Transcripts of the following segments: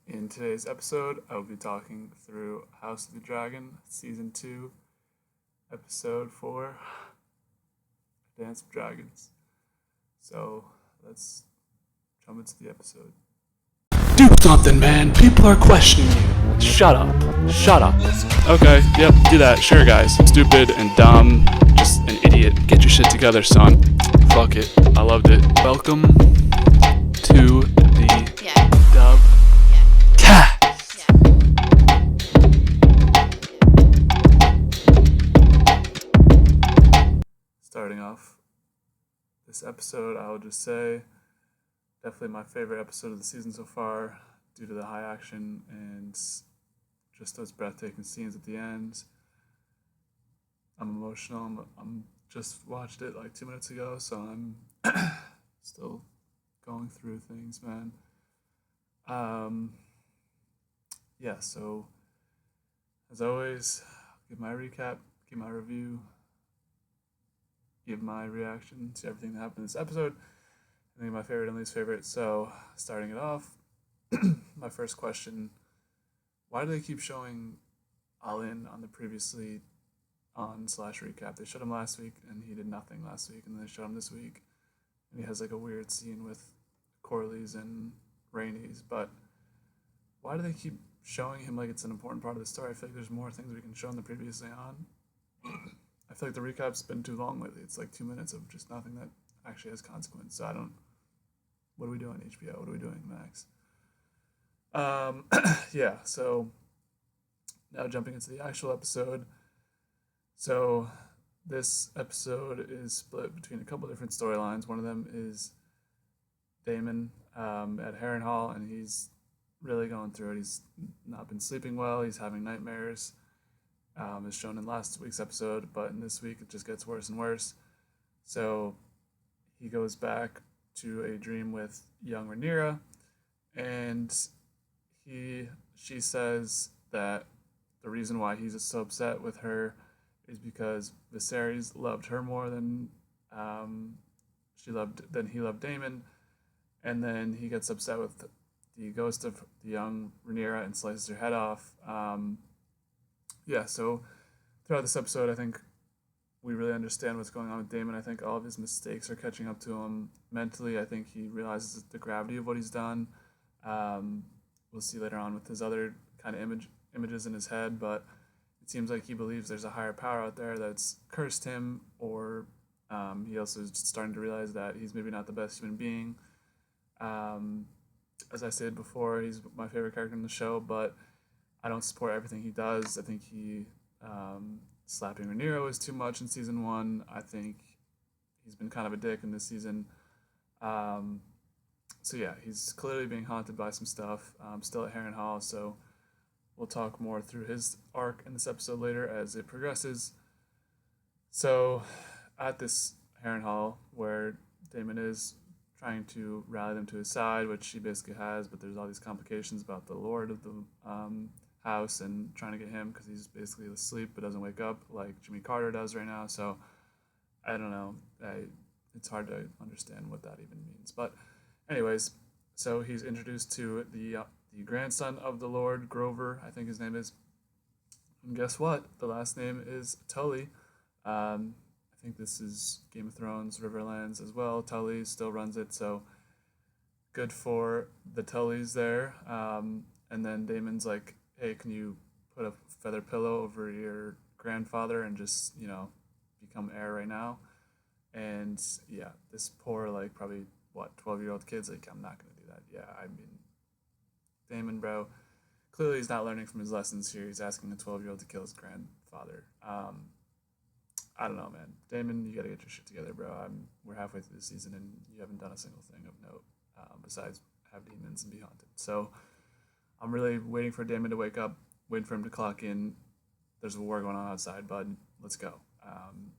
In today's episode, I will be talking through House of the Dragon, Season 2, Episode 4, Dance of Dragons. So, let's jump into the episode. Do something, man. People are questioning you. Shut up. Shut up. Okay, yep, do that. Sure, guys. Stupid and dumb. Just an idiot. Get your shit together, son. Fuck it. I loved it. Welcome to the dub cast. Starting off this episode, I will just say definitely my favorite episode of the season so far due to the high action and just those breathtaking scenes at the end. I'm emotional. I'm just watched it like 2 minutes ago, so I'm still going through things, man. Yeah, so as always, give my recap, give my review, give my reaction to everything that happened in this episode. I think my favorite and least favorite. So, starting it off, my first question: why do they keep showing Colin on the previously on slash recap? They showed him last week, and he did nothing last week, and then they showed him this week, and he has like a weird scene with Corley's and Rainey's. But why do they keep showing him like it's an important part of the story? I feel like there's more things we can show in the previously on. I feel like the recap's been too long lately. It's like 2 minutes of just nothing that actually has consequence. So I don't. What are we doing, HBO? What are we doing, Max? Yeah. So now jumping into the actual episode. So this episode is split between a couple different storylines. One of them is Damon at Harrenhal, and he's really going through it. He's not been sleeping well. He's having nightmares, as shown in last week's episode, but in this week it just gets worse and worse. So he goes back to a dream with young Rhaenyra, and she says that the reason why he's so upset with her is because Viserys loved her more than he loved Daemon, and then he gets upset with the ghost of the young Rhaenyra and slices her head off. Yeah, so throughout this episode, I think we really understand what's going on with Damon. I think all of his mistakes are catching up to him mentally. I think he realizes the gravity of what he's done. We'll see later on with his other kind of images in his head, but it seems like he believes there's a higher power out there that's cursed him, or he also is starting to realize that he's maybe not the best human being. As I said before, he's my favorite character in the show, but I don't support everything he does. I think slapping Rhaenyra was too much in season 1. I think he's been kind of a dick in this season. So yeah, he's clearly being haunted by some stuff. Still at Harrenhal, so we'll talk more through his arc in this episode later as it progresses. So at this Harrenhal, where Daemon is trying to rally them to his side, which she basically has, but there's all these complications about the Lord of the house and trying to get him because he's basically asleep but doesn't wake up like Jimmy Carter does right now. So I don't know. It's hard to understand what that even means. But anyways, so he's introduced to the grandson of the Lord, Grover, I think his name is. And guess what? The last name is Tully. I think this is Game of Thrones, Riverlands as well. Tully still runs it, so good for the Tullys there. And then Damon's like, hey, can you put a feather pillow over your grandfather and just, become heir right now? And yeah, this poor, like, probably, 12-year-old kid's like, I'm not going to do that. Yeah, I mean, Damon, bro, clearly he's not learning from his lessons here. He's asking a 12-year-old to kill his grandfather. I don't know, man. Damon, you got to get your shit together, bro. We're halfway through the season, and you haven't done a single thing of note besides have demons and be haunted. So I'm really waiting for Damon to wake up, waiting for him to clock in. There's a war going on outside, bud. Let's go.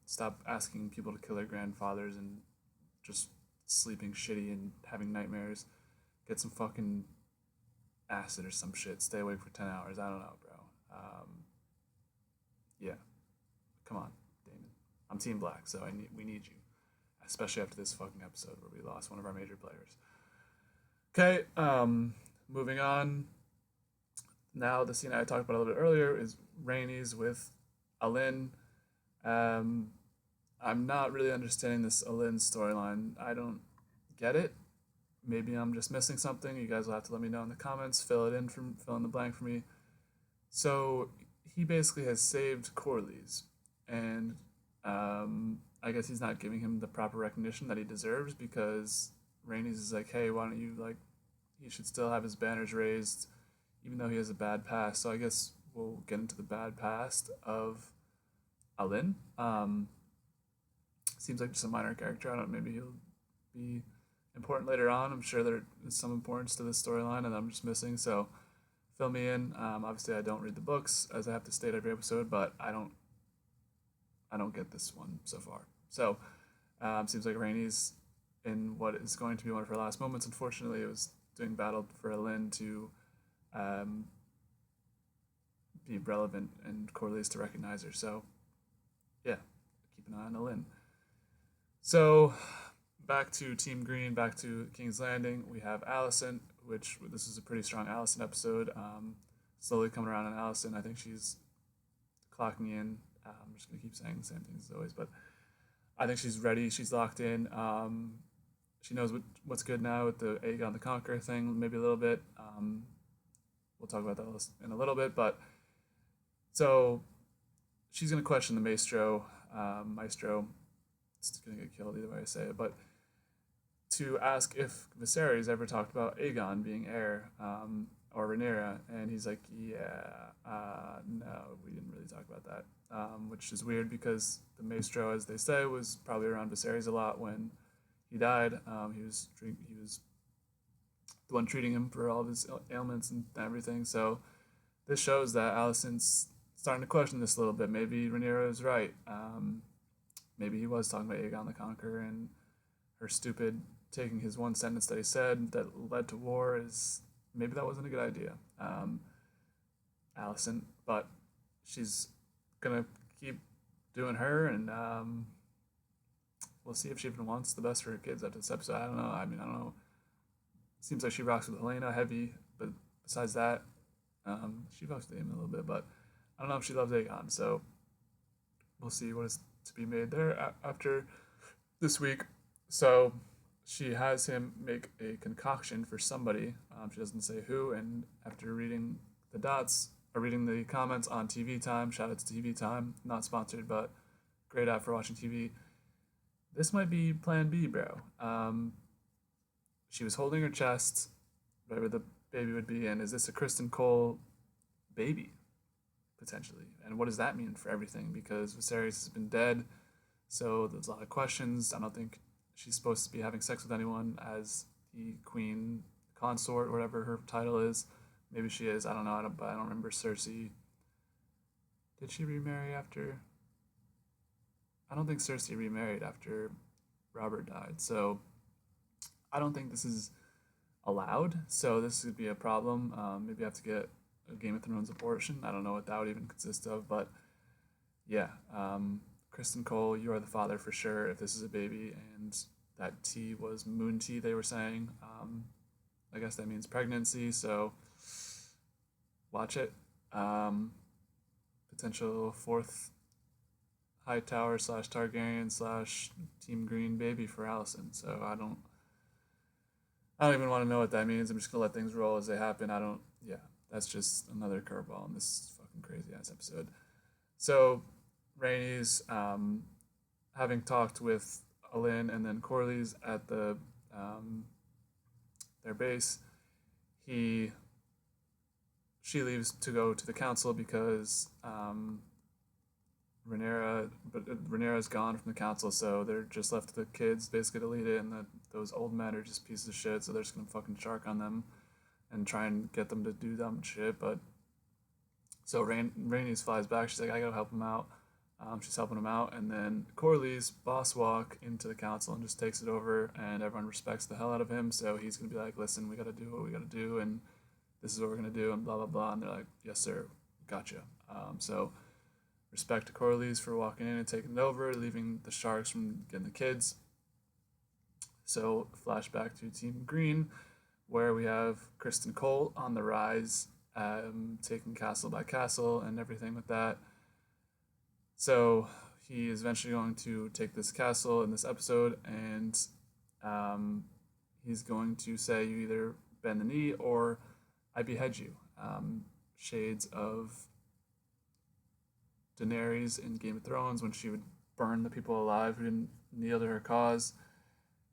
Stop asking people to kill their grandfathers and just sleeping shitty and having nightmares. Get some fucking acid or some shit. Stay awake for 10 hours. I don't know, bro. Yeah. Come on, Damon. I'm Team Black, so we need you. Especially after this fucking episode where we lost one of our major players. Okay, moving on. Now the scene I talked about a little bit earlier is Rhaenys with Alyn. Um, I'm not really understanding this Alyn storyline. I don't get it. Maybe I'm just missing something. You guys will have to let me know in the comments. Fill in the blank for me. So he basically has saved Corlys, and I guess he's not giving him the proper recognition that he deserves because Rhaenys is like, hey, why don't you like? He should still have his banners raised, even though he has a bad past. So I guess we'll get into the bad past of Alyn. Seems like just a minor character. I don't know. Maybe he'll be important later on. I'm sure there is some importance to this storyline, and I'm just missing. So fill me in. Obviously, I don't read the books, as I have to state every episode, but I don't get this one so far. So seems like Rhaenys in what is going to be one of her last moments. Unfortunately, it was doing battle for Alyn to um, be relevant and Corlys to recognize her. So yeah, keep an eye on Alyn. So back to Team Green, back to King's Landing. We have Alicent, which this is a pretty strong Alicent episode. Slowly coming around on Alicent. I think she's clocking in. I'm just gonna keep saying the same things as always, but I think she's ready. She's locked in. She knows what's good now with the Aegon the Conqueror thing, maybe a little bit. We'll talk about that in a little bit, but so she's gonna question the Maestro. It's gonna get killed either way I say it, but to ask if Viserys ever talked about Aegon being heir, or Rhaenyra, and he's like, yeah, no, we didn't really talk about that, which is weird because the Maestro, as they say, was probably around Viserys a lot when he died. He was the one treating him for all of his ailments and everything. So this shows that Alicent's starting to question this a little bit. Maybe Rhaenyra is right. Maybe he was talking about Aegon the Conqueror, and her stupid taking his one sentence that he said that led to war is maybe that wasn't a good idea. Alicent, but she's gonna keep doing her, and we'll see if she even wants the best for her kids after this episode. I don't know. I mean, I don't know. Seems like she rocks with Helena heavy, but besides that, she rocks with Aemon a little bit, but I don't know if she loves Aegon. So we'll see what is to be made there after this week. So she has him make a concoction for somebody. She doesn't say who, and after reading the dots, or reading the comments on TV Time, shout out to TV Time, not sponsored, but great app for watching TV. This might be Plan B, bro. She was holding her chest, right where the baby would be, and is this a Kristen Cole baby, potentially? And what does that mean for everything? Because Viserys has been dead, so there's a lot of questions. I don't think she's supposed to be having sex with anyone as the queen consort, or whatever her title is. Maybe she is. I don't know. But I don't remember Cersei. Did she remarry after? I don't think Cersei remarried after Robert died. So I don't think this is allowed. So this would be a problem. Maybe I have to get a Game of Thrones abortion. I don't know what that would even consist of, but yeah. Kristen Cole, you are the father for sure if this is a baby, and that tea was moon tea, they were saying. I guess that means pregnancy, so watch it. Potential fourth Hightower / Targaryen / Team Green baby for Alicent. So I don't even want to know what that means. I'm just gonna let things roll as they happen. Yeah, that's just another curveball in this fucking crazy ass episode. So Rhaenys, having talked with Alyn and then Corlys at their base, she leaves to go to the council because Rhaenyra's gone from the council, so they're just left to the kids basically to lead it, and those old men are just pieces of shit, so they're just gonna fucking shark on them and try and get them to do dumb shit. But so Rhaenys flies back. She's like, I gotta help him out. She's helping him out, and then Corlys boss walk into the council and just takes it over, and everyone respects the hell out of him. So he's gonna be like, listen, we gotta do what we gotta do, and this is what we're gonna do, and blah blah blah. And they're like, yes sir, gotcha. So respect to Corlys for walking in and taking it over, leaving the sharks from getting the kids. So flashback to Team Green, where we have Kristen Cole on the rise. taking castle by castle and everything with that. So he is eventually going to take this castle in this episode, and um, he's going to say, "You either bend the knee or I behead you." Shades of Daenerys in Game of Thrones when she would burn the people alive who didn't kneel to her cause.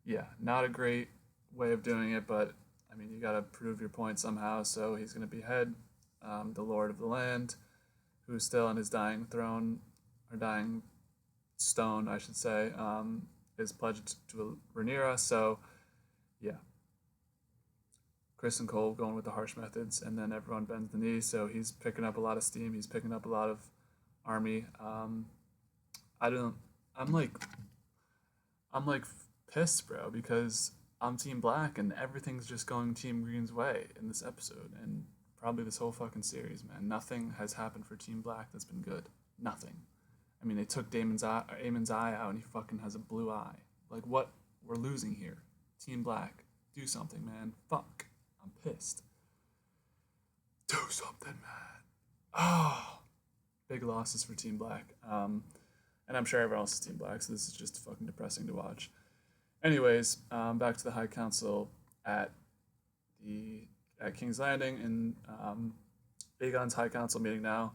Yeah, not a great way of doing it, but I mean, you gotta prove your point somehow. So he's gonna behead the Lord of the Land, who's still on his dying throne, or dying stone, I should say, is pledged to Rhaenyra. So yeah, Chris and Cole going with the harsh methods, and then everyone bends the knee. So he's picking up a lot of steam. He's picking up a lot of army. I don't. I'm like I'm like pissed, bro, because I'm Team Black and everything's just going Team Green's way in this episode and probably this whole fucking series, man. Nothing has happened for Team Black that's been good. Nothing. I mean, they took Daemon's eye out and he fucking has a blue eye. Like, what? We're losing here. Team Black, do something, man. Fuck. I'm pissed. Do something, man. Oh, big losses for Team Black. And I'm sure everyone else is Team Black, so this is just fucking depressing to watch. Anyways, back to the High Council at King's Landing in Aegon's High Council meeting now.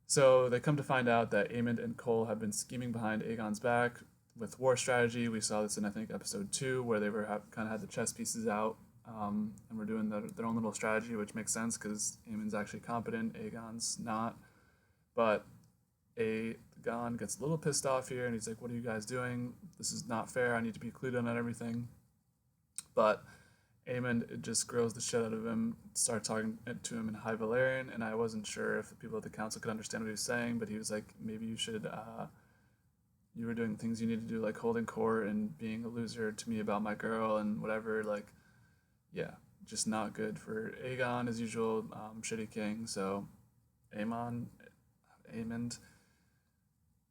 So they come to find out that Aemond and Cole have been scheming behind Aegon's back with war strategy. We saw this in, I think, episode 2, where they were kind of had the chess pieces out and were doing their own little strategy, which makes sense because Aemond's actually competent, Aegon's not. But Aegon gets a little pissed off here, and he's like, "What are you guys doing? This is not fair. I need to be clued in on everything." But Aemond just grills the shit out of him, starts talking to him in High Valyrian, and I wasn't sure if the people at the council could understand what he was saying, but he was like, "Maybe you should, you were doing things you need to do, like holding court and being a loser to me about my girl and whatever." Like, yeah, just not good for Aegon as usual, shitty king. So Aemond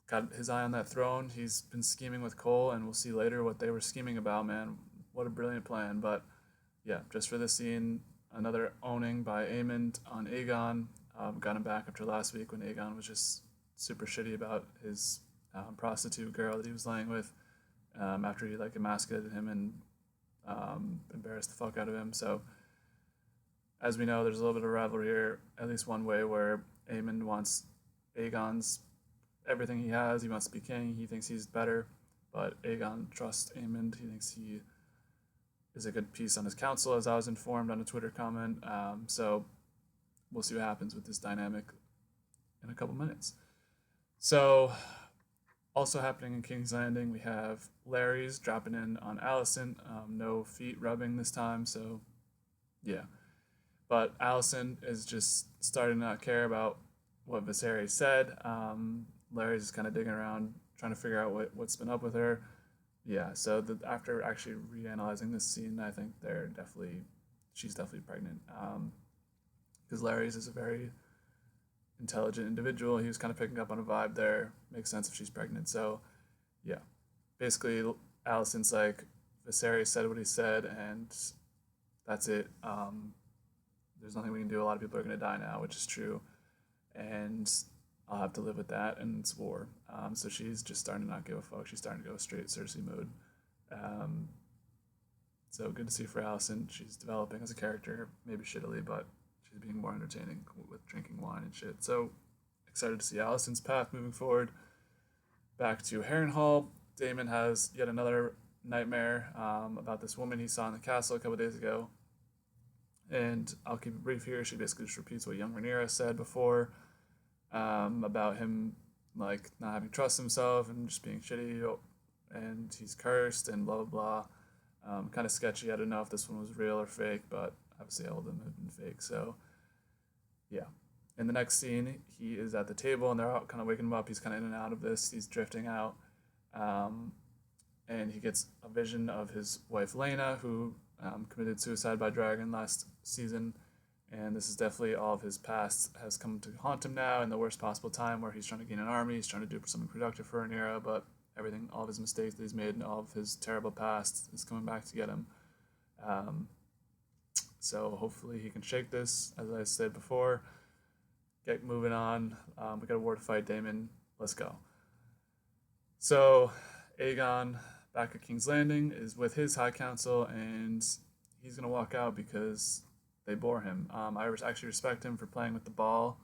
got his eye on that throne. He's been scheming with Cole, and we'll see later what they were scheming about, man. What a brilliant plan. But yeah, just for this scene, another owning by Aemond on Aegon. Got him back after last week when Aegon was just super shitty about his prostitute girl that he was laying with after he like emasculated him and embarrassed the fuck out of him. So as we know, there's a little bit of rivalry here, at least one way, where Aemond wants Aegon's everything he has. He wants to be king. He thinks he's better, but Aegon trusts Aemond. He thinks he is a good piece on his council, as I was informed on a Twitter comment. So we'll see what happens with this dynamic in a couple minutes. So also happening in King's Landing, we have Larry's dropping in on Alicent. No feet rubbing this time, so yeah. But Alicent is just starting to not care about what Viserys said. Larry's just kind of digging around, trying to figure out what's been up with her. Yeah, so after actually reanalyzing this scene, I think she's definitely pregnant. Because Larry's is a very intelligent individual. He was kind of picking up on a vibe there. Makes sense if she's pregnant. So, yeah. Basically, Alicent's like, Viserys said what he said, and that's it. There's nothing we can do. A lot of people are going to die now, which is true. And I'll have to live with that, and it's war. So she's just starting to not give a fuck. She's starting to go straight Cersei mode. So good to see for Alicent. She's developing as a character, maybe shittily, but she's being more entertaining with drinking wine and shit. So excited to see Alicent's path moving forward. Back to Harrenhal. Daemon has yet another nightmare about this woman he saw in the castle a couple days ago. And I'll keep it brief here. She basically just repeats what young Rhaenyra said before about him like not having trust himself and just being shitty, and he's cursed and blah blah blah. Kind of sketchy. I don't know if this one was real or fake, but obviously all of them have been fake. So yeah. In the next scene, he is at the table and they're out kind of waking him up. He's kind of in and out of this. He's drifting out, and he gets a vision of his wife Lena, who committed suicide by dragon last season. And this is definitely all of his past has come to haunt him now in the worst possible time, where he's trying to gain an army, he's trying to do something productive for Rhaenyra, but everything, all of his mistakes that he's made and all of his terrible past is coming back to get him. So hopefully he can shake this, as I said before. Get moving on. We got a war to fight, Daemon. Let's go. So Aegon, back at King's Landing, is with his High Council, and he's gonna walk out because they bore him. I actually respect him for playing with the ball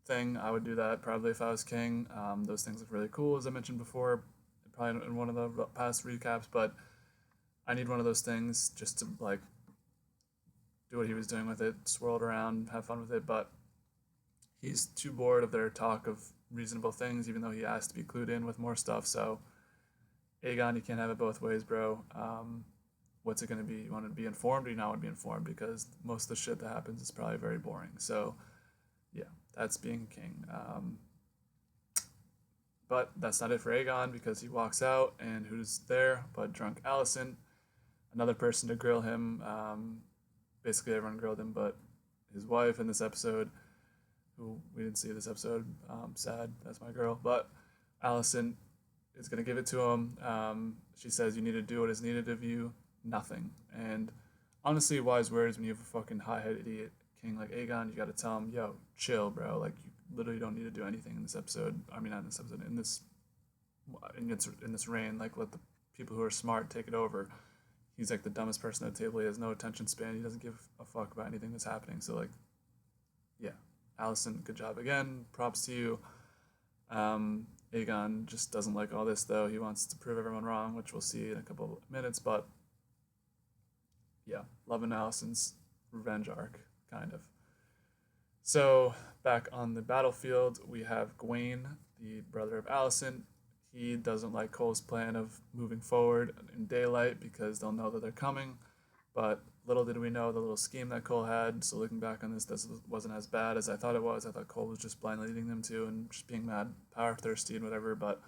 thing. I would do that probably if I was king. Those things look really cool, as I mentioned before, probably in one of the past recaps. But I need one of those things just to like do what he was doing with it, swirl it around, have fun with it. But he's too bored of their talk of reasonable things, even though he has to be clued in with more stuff. So Aegon, you can't have it both ways, bro. What's it going to be? You want to be informed or you not want to be informed? Because most of the shit that happens is probably very boring. So, yeah, that's being king. But that's not it for Aegon because he walks out, and who's there but drunk Alicent, another person to grill him. Basically, everyone grilled him, but his wife in this episode, who we didn't see this episode, sad, that's my girl, but Alicent is going to give it to him. She says, you need to do what is needed of you. Nothing. And honestly, wise words when you have a fucking high-head idiot king like Aegon. You got to tell him, yo, chill, bro. Like, you literally don't need to do anything in this episode. I mean, not in this episode, in this reign. Like, let the people who are smart take it over. He's like the dumbest person at the table. He has no attention span. He doesn't give a fuck about anything that's happening. So, like, yeah, Alicent, good job again. Props to you. Aegon just doesn't like all this, though. He wants to prove everyone wrong, which we'll see in a couple of minutes. But yeah, loving Alicent's revenge arc, kind of. So back on the battlefield, we have Gawain, the brother of Alicent. He doesn't like Cole's plan of moving forward in daylight because they'll know that they're coming. But little did we know the little scheme that Cole had. So looking back on this wasn't as bad as I thought it was. I thought Cole was just blindly leading them to and just being mad, power thirsty and whatever. But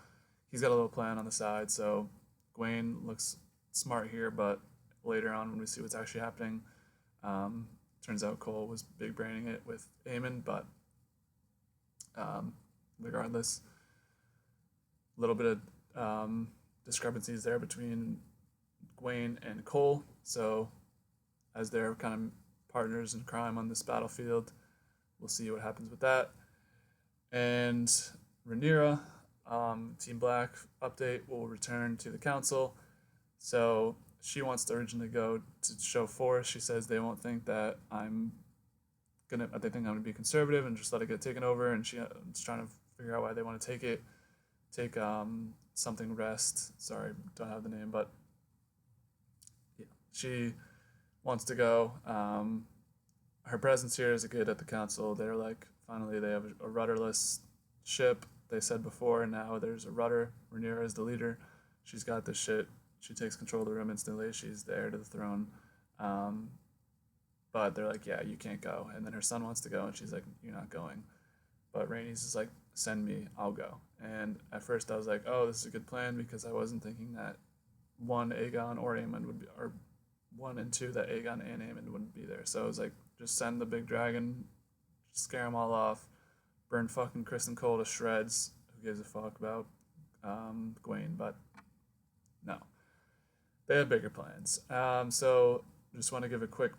he's got a little plan on the side. So Gawain looks smart here, but later on when we see what's actually happening, turns out Cole was big braining it with Aemon. But regardless, a little bit of discrepancies there between Gawain and Cole. So as they're kind of partners in crime on this battlefield, we'll see what happens with that. And Rhaenyra, Team Black update, will return to the council. So she wants to originally go to show force. She says they won't think that they think I'm gonna be conservative and just let it get taken over. And she's trying to figure out why they want to take something rest. Sorry, don't have the name, but yeah, she wants to go. Her presence here is good at the council. They're like, finally, they have a rudderless ship. They said before, and now there's a rudder. Rhaenyra is the leader. She's got this shit. She takes control of the room instantly. She's the heir to the throne. But they're like, yeah, you can't go. And then her son wants to go, and she's like, you're not going. But Rhaenys is like, send me, I'll go. And at first I was like, oh, this is a good plan because I wasn't thinking that one, Aegon or Aemon would be, or 1 and 2, that Aegon and Aemon wouldn't be there. So I was like, just send the big dragon, scare them all off, burn fucking Kristen Cole to shreds. Who gives a fuck about Gawain? But no, they have bigger plans. So just want to give a quick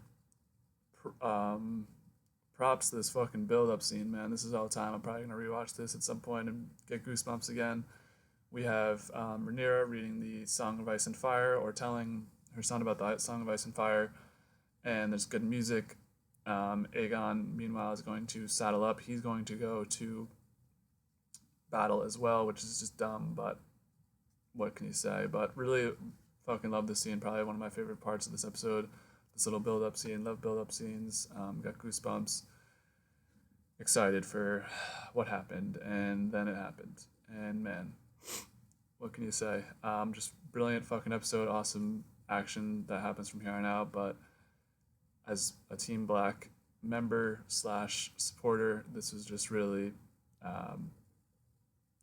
props to this fucking build-up scene, man. This is all the time. I'm probably gonna rewatch this at some point and get goosebumps again. We have Rhaenyra reading the Song of Ice and Fire, or telling her son about the Song of Ice and Fire, and there's good music. Aegon, meanwhile, is going to saddle up. He's going to go to battle as well, which is just dumb, but what can you say? But really fucking love this scene. Probably one of my favorite parts of this episode. This little build-up scene. Love build-up scenes. Got goosebumps. Excited for what happened, and then it happened. And man, what can you say? Just brilliant fucking episode. Awesome action that happens from here on out. But as a Team Black member / supporter, this was just really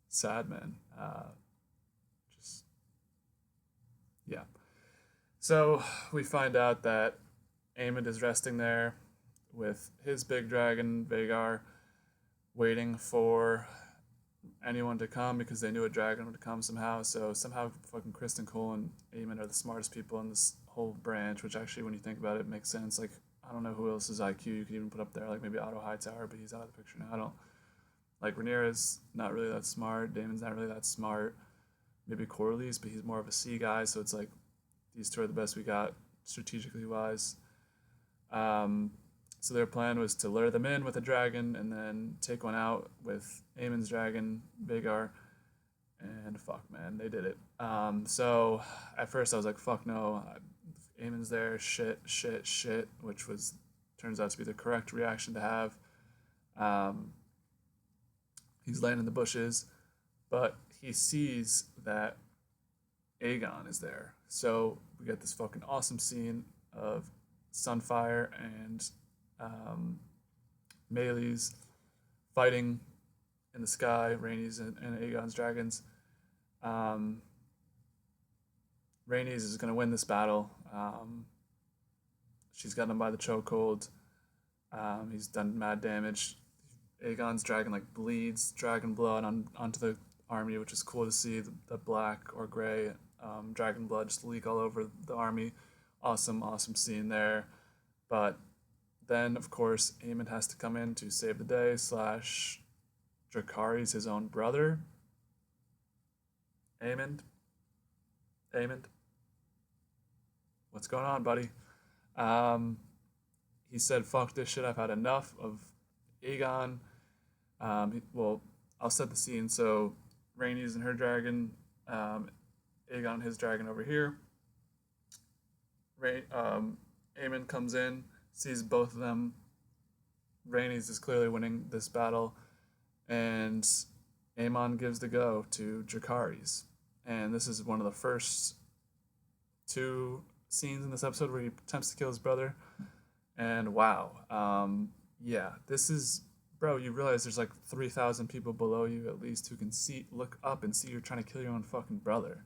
sad, man. Just yeah. So we find out that Aemond is resting there with his big dragon, Vhagar, waiting for anyone to come because they knew a dragon would come somehow. So somehow fucking Kristen Cole and Aemond are the smartest people in this whole branch, which actually, when you think about it, makes sense. Like, I don't know who else's IQ you could even put up there. Like maybe Otto Hightower, but he's out of the picture now. I don't like Rhaenyra's not really that smart. Damon's not really that smart. Maybe Corlys, but he's more of a sea guy. So it's like these two are the best we got strategically wise. Um, so their plan was to lure them in with a dragon and then take one out with Aemon's dragon, Vhagar. And fuck, man, they did it. So at first I was like, fuck no, Aemon's there, shit, shit, shit, which was turns out to be the correct reaction to have. Um, he's laying in the bushes, but he sees that Aegon is there. So we get this fucking awesome scene of Sunfire and Melee's fighting in the sky, Rhaenys and Aegon's dragons. Um, Rhaenys is going to win this battle. She's got him by the chokehold. He's done mad damage. Aegon's dragon like bleeds dragon blood onto the army, which is cool to see. The black or gray dragon blood just leak all over the army. Awesome, awesome scene there. But then, of course, Aemon has to come in to save the day. / Dracarys his own brother. Aemond, what's going on, buddy? Um, he said, "Fuck this shit. I've had enough of Aegon." Well, I'll set the scene. So, Rhaenys and her dragon, Aegon and his dragon over here. Aemon comes in, sees both of them. Rhaenys is clearly winning this battle, and Aemon gives the go to Dracarys. And this is one of the first two scenes in this episode where he attempts to kill his brother. And wow, yeah, this is, bro, you realize there's like 3,000 people below you at least who can look up and see you're trying to kill your own fucking brother.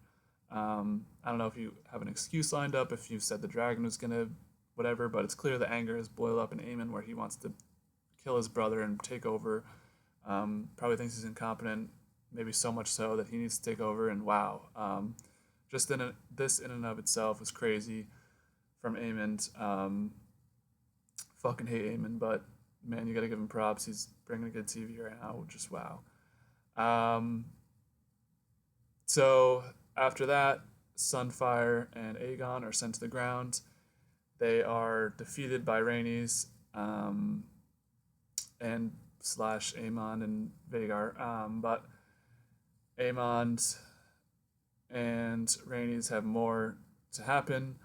I don't know if you have an excuse lined up, if you said the dragon was gonna whatever, but it's clear the anger has boiled up in Aemon where he wants to kill his brother and take over. Probably thinks he's incompetent, maybe so much so that he needs to take over. And wow, just this in and of itself was crazy from Aemon. Fucking hate Aemon, but man, you gotta give him props. He's bringing a good TV right now. Just wow. So after that, Sunfire and Aegon are sent to the ground. They are defeated by Rhaenys and / Aemon and Vhagar. But Aemon and Rhaenys have more to happen.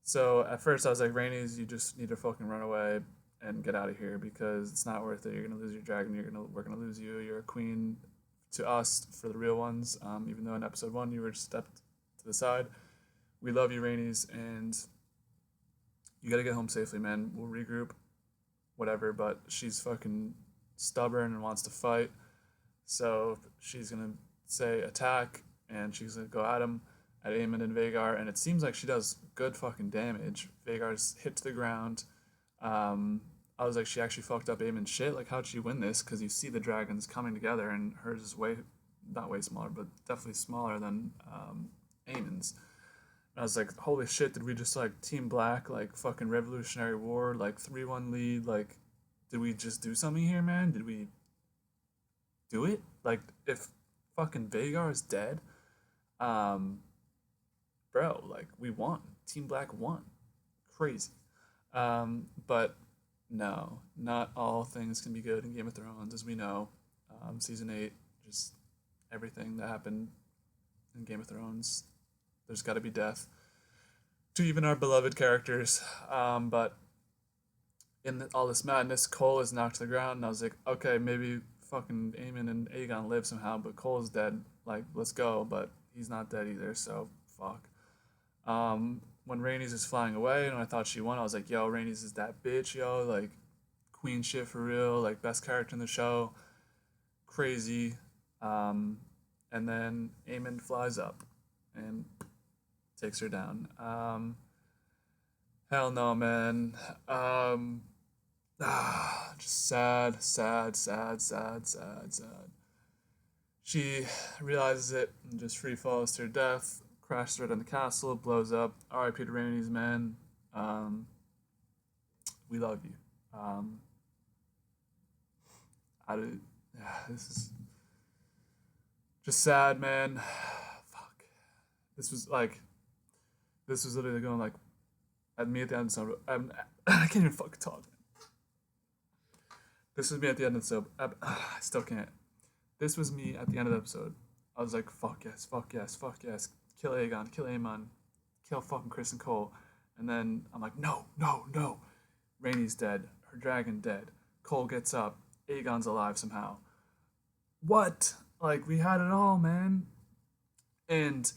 So at first I was like, Rhaenys, you just need to fucking run away and get out of here because it's not worth it. You're gonna lose your dragon. We're gonna lose you. You're a queen to us for the real ones. Even though in episode 1 you were stepped to the side. We love you, Rhaenys, and you gotta get home safely, man. We'll regroup, whatever. But she's fucking stubborn and wants to fight. So she's gonna say attack, and she's gonna go at him, at Aemon and Vhagar, and it seems like she does good fucking damage. Vhagar's hit to the ground. I was like, she actually fucked up Aemon's shit. Like, how'd she win this? Because you see the dragons coming together, and hers is not way smaller, but definitely smaller than Aemon's. And I was like, holy shit, did we just like Team Black, like fucking Revolutionary War, like 3-1 lead? Like, did we just do something here, man? Did we do it? Like, if fucking Vhagar is dead, bro, like, we won. Team Black won. Crazy. But no, not all things can be good in Game of Thrones, as we know. Season 8, just everything that happened in Game of Thrones, there's got to be death to even our beloved characters. But in all this madness, Cole is knocked to the ground, and I was like, okay, maybe fucking Aemon and Aegon live somehow, but Cole's dead. Like, let's go. But he's not dead either, so fuck. When Rhaenys is flying away, and I thought she won, I was like, yo, Rhaenys is that bitch, yo, like, queen shit for real, like, best character in the show, crazy. And then Aemon flies up and takes her down. Hell no, man. Just sad. She realizes it and just free falls to her death. Crashes right on the castle, blows up. R.I.P. to Rhaenys, man. we love you. I did, yeah, this is just sad, man. Fuck. This was like, this was literally going like, at me at the end of the episode. I can't even fucking talk. This was me at the end of the episode. I still can't. This was me at the end of the episode. I was like, fuck yes, fuck yes, fuck yes. Kill Aegon, kill Aemon, kill fucking Chris and Cole. And then I'm like, no, no, no. Rhaenys dead. Her dragon dead. Cole gets up. Aegon's alive somehow. What? Like, we had it all, man. And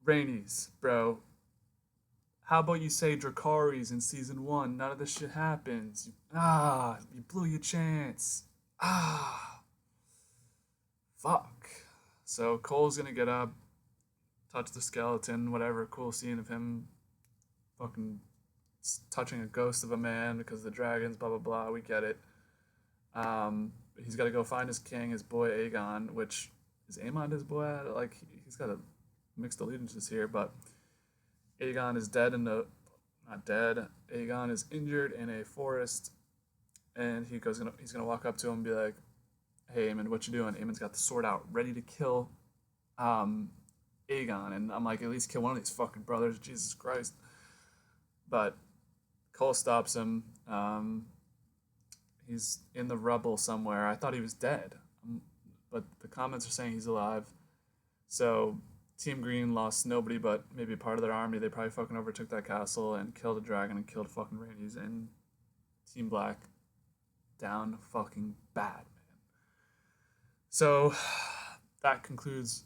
Rhaenys, bro. How about you say Dracarys in season 1? None of this shit happens. You blew your chance. Fuck. So Cole's gonna get up, touch the skeleton, whatever. Cool scene of him fucking touching a ghost of a man because of the dragons, blah blah blah. We get it. He's got to go find his king, his boy Aegon, which is Aemon his boy. Like he's got a mixed allegiances here, but Aegon is dead in the not dead. Aegon is injured in a forest, and he's gonna walk up to him and be like, "Hey, Aemon, what you doing?" Aemon's got the sword out, ready to kill Aegon, and I'm like, at least kill one of these fucking brothers, Jesus Christ. But Cole stops him. He's in the rubble somewhere. I thought he was dead, but the comments are saying he's alive. So Team Green lost nobody but maybe part of their army. They probably fucking overtook that castle and killed a dragon and killed fucking Rhaenys. And Team Black down fucking bad, man. So that concludes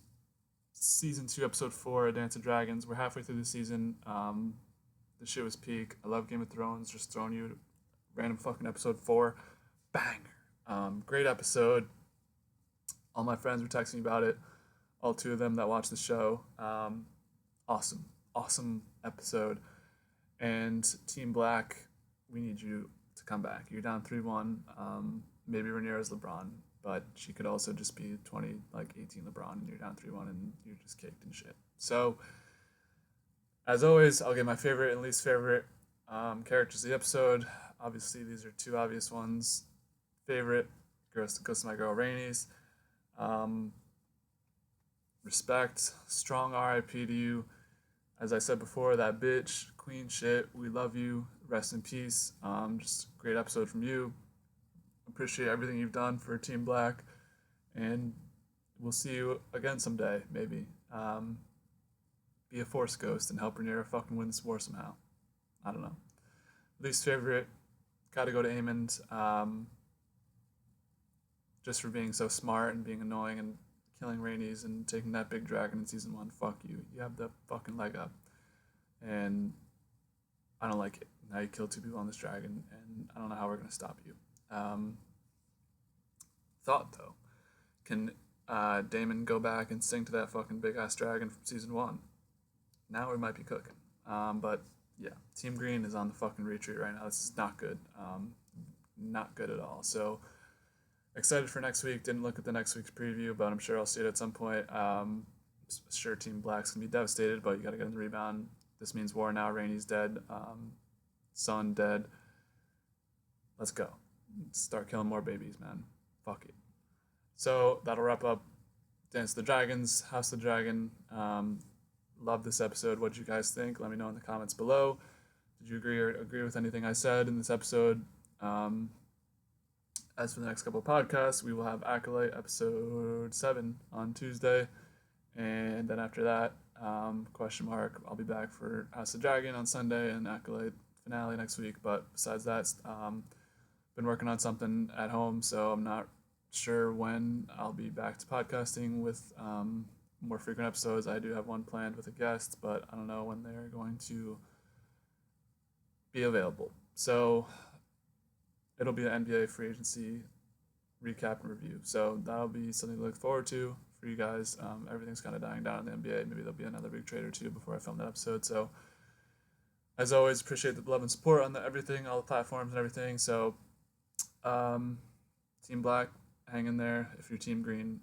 season 2, episode 4 of Dance of Dragons. We're halfway through the season. The shit was peak. I love Game of Thrones. Just throwing you random fucking episode 4. Banger. Great episode. All my friends were texting me about it. All 2 of them that watch the show. Awesome episode. And Team Black, we need you to come back. You're down 3-1. Maybe Rhaenyra's LeBron, but she could also just be 18 LeBron, and you're down 3-1, and you're just caked in shit. So, as always, I'll get my favorite and least favorite characters of the episode. Obviously, these are 2 obvious ones. Favorite goes to my girl Rhaenys. Respect, strong RIP to you. As I said before, that bitch, queen shit, we love you. Rest in peace. Just a great episode from you. Appreciate everything you've done for Team Black. And we'll see you again someday, maybe. Be a Force ghost and help Rhaenyra fucking win this war somehow. I don't know. Least favorite, gotta go to Aemond. Just for being so smart and being annoying and killing Rhaenys and taking that big dragon in season 1. Fuck you. You have the fucking leg up. And I don't like it. Now you killed 2 people on this dragon, and I don't know how we're gonna stop you. Thought though, can Daemon go back and sing to that fucking big ass dragon from season 1? Now we might be cooking. But yeah, Team Green is on the fucking retreat right now. This is not good. Not good at all. So excited for next week. Didn't look at the next week's preview, but I'm sure I'll see it at some point. Sure, Team Black's gonna be devastated, but you gotta get in the rebound. This means war now. Rhaenys dead. Son dead. Let's go. Start killing more babies, man. Fuck it. So that'll wrap up Dance of the Dragons, House of the Dragon. Love this episode. What did you guys think? Let me know in the comments below. Did you agree with anything I said in this episode? As for the next couple of podcasts, we will have Acolyte episode 7 on Tuesday. And then after that, I'll be back for House of the Dragon on Sunday and Acolyte finale next week. But besides that, been working on something at home, so I'm not sure when I'll be back to podcasting with more frequent episodes. I do have one planned with a guest, but I don't know when they're going to be available. So it'll be an NBA free agency recap and review. So that'll be something to look forward to for you guys. Everything's kind of dying down in the NBA. Maybe there'll be another big trade or 2 before I film that episode. So as always, appreciate the love and support on everything, all the platforms and everything. So Team Black, hang in there. If you're Team Green,